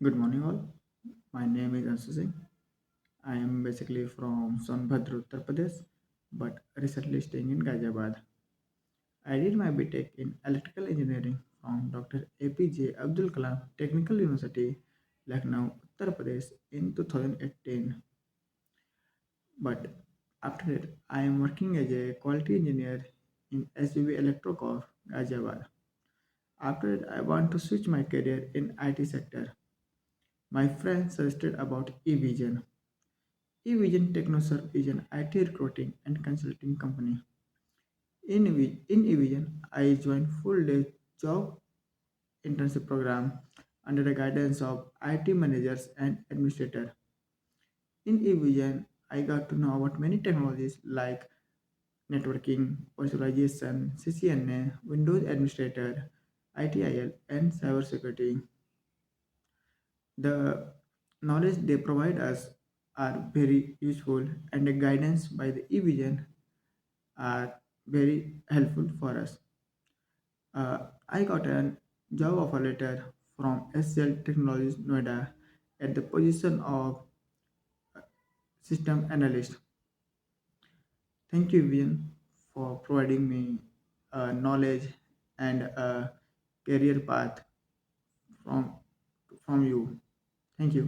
Good morning, all. My name is Anshu. I am basically from Sonbhadra, Uttar Pradesh, but recently staying in Ghaziabad. I did my BTech in Electrical Engineering from Dr. APJ Abdul Kalam Technical University, Lucknow, Uttar Pradesh in 2018. But after that, I am working as a quality engineer in SUV Electrocorp, Ghaziabad. After that, I want to switch my career in IT sector. My friend suggested about eVision. eVision TechnoServe is an IT recruiting and consulting company. In eVision, I joined full-day job internship program under the guidance of IT managers and administrator. In eVision, I got to know about many technologies like networking, virtualization, CCNA, Windows Administrator, ITIL, and cybersecurity. The knowledge they provide us are very useful, and the guidance by the eVision are very helpful for us. I got a job offer letter from HCL Technologies Noida at the position of system analyst. Thank you, Vivian, for providing me knowledge and a career path from from you. Thank you.